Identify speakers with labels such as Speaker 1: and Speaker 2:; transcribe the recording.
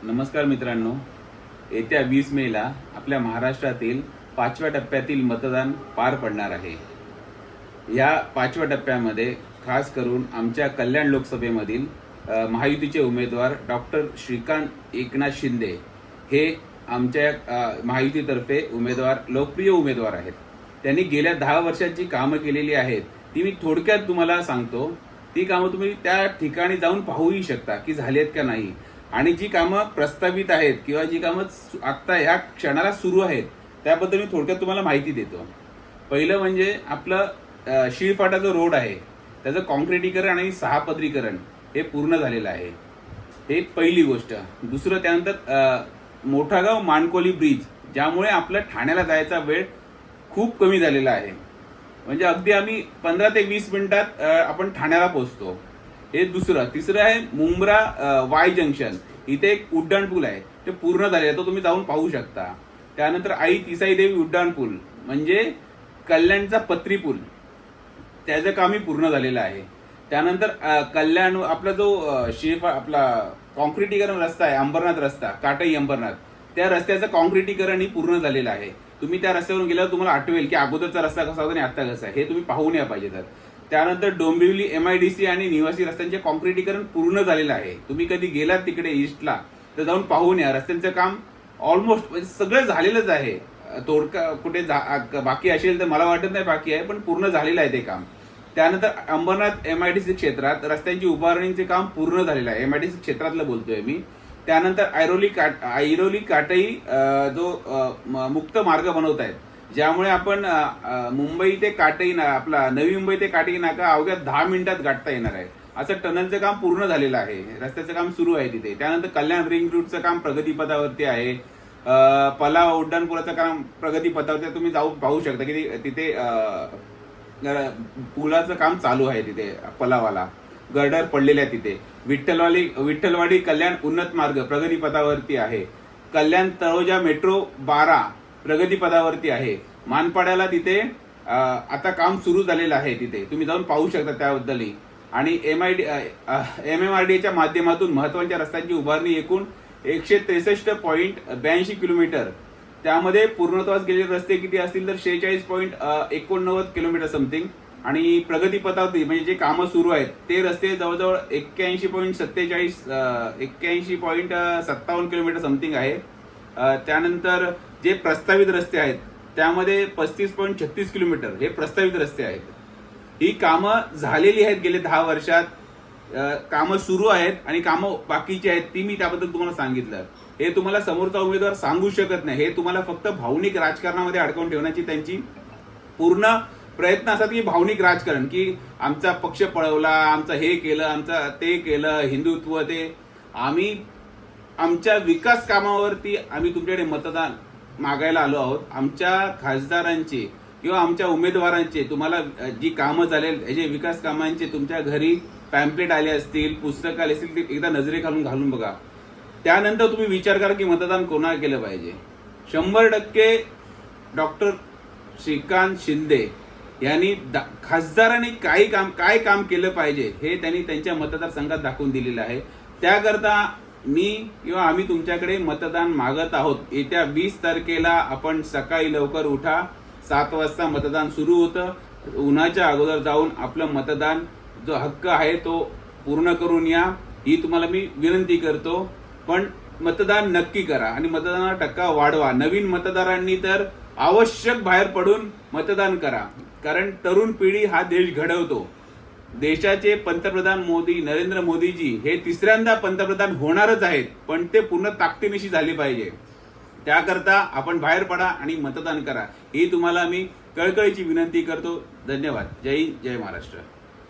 Speaker 1: नमस्कार मित्रांनो, येत्या 20 मेला आपल्या महाराष्ट्रातील 5व्या टप्प्यातील मतदान पार पडणार आहे। या 5व्या टप्प्यामध्ये खास करून आमच्या कल्याण लोकसभेमधील महायुतीचे उमेदवार डॉक्टर श्रीकांत एकनाथ शिंदे हे आमच्या महायुतीतर्फे लोकप्रिय उमेदवार आहेत। त्यांनी गेल्या 10 वर्षांची कामं केलेली आहेत, ती मी थोडक्यात तुम्हाला सांगतो। ती कामं तुम्ही त्या ठिकाणी जाऊन पाहूही शकता की झाली आहेत का नाही, आणि जी कामं प्रस्तावित आहेत किंवा जी कामं आता ह्या क्षणाला सुरू आहेत त्याबद्दल मी थोडक्यात तुम्हाला माहिती देतो। पहिलं म्हणजे आपलं शिळफाटा जो रोड आहे त्याचं कॉन्क्रिटीकरण आणि 6 पदरीकरण हे पूर्ण झालेलं आहे, हे पहिली गोष्ट। दुसरं त्यानंतर मोठागाव मानकोली ब्रिज, ज्यामुळे आपल्या ठाण्याला जायचा वेळ खूप कमी झालेला आहे। म्हणजे अगदी आम्ही 15 ते 20 मिनिटात आपण ठाण्याला पोहोचतो, हे दुसरं। तिसरं आहे मुंब्रा वाय जंक्शन, इथे एक उड्डाण पूल आहे, ते पूर्ण झाले आहे, तो तुम्ही जाऊन पाहू शकता। त्यानंतर आई तिसाई देवी उड्डाण पूल म्हणजे कल्याणचा पत्री पूल, त्याचं कामही पूर्ण झालेलं आहे। त्यानंतर कल्याण आपला जो आपला कॉन्क्रिटीकरण रस्ता आहे, अंबरनाथ रस्ता, काटई अंबरनाथ, त्या रस्त्याचं कॉन्क्रिटीकरणही पूर्ण झालेलं आहे। तुम्ही त्या रस्त्यावरून गेल्यावर तुम्हाला आठवेल की अगोदरचा रस्ता कसा होता आणि आता कसा आहे, हे तुम्ही पाहून या पाहिजे तर। त्यानंतर डोंबिवली MIDC आणि निवासी रस्त्यांचे कॉन्क्रिटीकरण पूर्ण झालेलं आहे। तुम्ही कधी गेलात तिकडे ईस्टला तर जाऊन पाहून या, रस्त्यांचं काम ऑलमोस्ट सगळं झालेलंच आहे। तोडका कुठे बाकी असेल तर मला वाटत नाही बाकी आहे, पण पूर्ण झालेलं आहे ते काम। त्यानंतर अंबरनाथ MIDC क्षेत्रात रस्त्यांची उभारणीचे काम पूर्ण झालेलं आहे, MIDC क्षेत्रातलं बोलतोय मी। त्यानंतर ऐरोली काटई जो मुक्त मार्ग बनवत आहेत, ज्यामुळे आपण मुंबई ते काटई आपला नवी मुंबई ते काटई नाका अवघ्या 10 मिनिटात गाठता येणार आहे, असं टनलचं काम पूर्ण झालेलं आहे, रस्त्याचं काम सुरू आहे तिथे। त्यानंतर कल्याण रिंग रूटचं काम प्रगतीपथावरती आहे, पलाव उड्डाणपुलाचं काम प्रगतीपथावरती, तुम्ही जाऊन पाहू शकता की तिथे पुलाचं काम चालू आहे तिथे, पलावाला गर्डर पडलेले आहे तिथे। विठ्ठलवाडी कल्याण उन्नत मार्ग प्रगतीपथावरती आहे। कल्याण तळोजा मेट्रो 12 प्रगतीपथावरती आहे। मानपाड्याला तिथे आता काम सुरू झालेलं आहे, तिथे तुम्ही जाऊन पाहू शकता त्याबद्दलही। आणि MMRDAच्या माध्यमातून महत्वाच्या रस्त्यांची उभारणी एकूण 163.82 किलोमीटर, त्यामध्ये पूर्णत्वास गेलेले रस्ते किती असतील तर 46.89 किलोमीटर समथिंग। आणि प्रगतीपथावरती म्हणजे जे कामं सुरू आहेत ते रस्ते जवळजवळ 81.57 किलोमीटर समथिंग आहे। त्यानंतर जे प्रस्तावित रस्ते आहेत त्यामध्ये 35.36 किलोमीटर हे प्रस्तावित रस्ते आहेत। ही कामं झालेली आहेत, गेले 10 वर्षात कामं सुरू आहेत आणि कामं बाकीची आहेत, ती मी त्याबद्दल तुम्हाला सांगितलं। हे तुम्हाला समोरचा उमेदवार सांगू शकत नाही, हे तुम्हाला फक्त भावनिक राजकारणामध्ये अडकवून ठेवण्याची त्यांची पूर्ण प्रयत्न असतात, की भावनिक राजकारण, की आमचा पक्ष पळवला, आमचं हे केलं, आमचं ते केलं, हिंदुत्व ते। आम्ही आमच्या विकास कामावरती आम्ही तुमच्याकडे मतदान मागायला आलो आहोत। आमच्या खासदारांचे किंवा आमच्या उमेदवारांचे तुम्हाला जी कामं झालेली, जे विकास कामांचे तुमच्या घरी पॅम्पलेट आले असतील, पुस्तकं आले असतील, ते एकदा नजरे घालून बघा। त्यानंतर तुम्ही विचार करा की मतदान कोणाला केलं पाहिजे। 100% डॉक्टर श्रीकांत शिंदे यांनी खासदारांनी काय काम केलं पाहिजे हे त्यांनी त्यांच्या मतदारसंघात दाखवून दिलेलं आहे। त्याकरता मी किंवा आम्ही तुमच्याकडे मतदान मागत आहोत। येत्या 20 तारखेला आपण सकाळी लवकर उठा, 7 वाजता मतदान सुरू होतं, उन्हाच्या अगोदर जाऊन आपलं मतदान जो हक्क आहे तो पूर्ण करून या, ही तुम्हाला मी विनंती करतो। पण मतदान नक्की करा आणि मतदानाचा टक्का वाढवा। नवीन मतदारांनी तर आवश्यक बाहेर पडून मतदान करा, कारण तरुण पिढी हा देश घडवतो। देशाचे पंतप्रधान नरेंद्र मोदीजी हे 3ऱ्यांदा पंतप्रधान होणारच आहेत, पण ते पूर्ण ताकदीनिशी झाले पाहिजे। त्याकरता आपण बाहेर पडा आणि मतदान करा, ही तुम्हाला मी कळकळीची विनंती करतो। धन्यवाद। जय हिंद, जय महाराष्ट्र।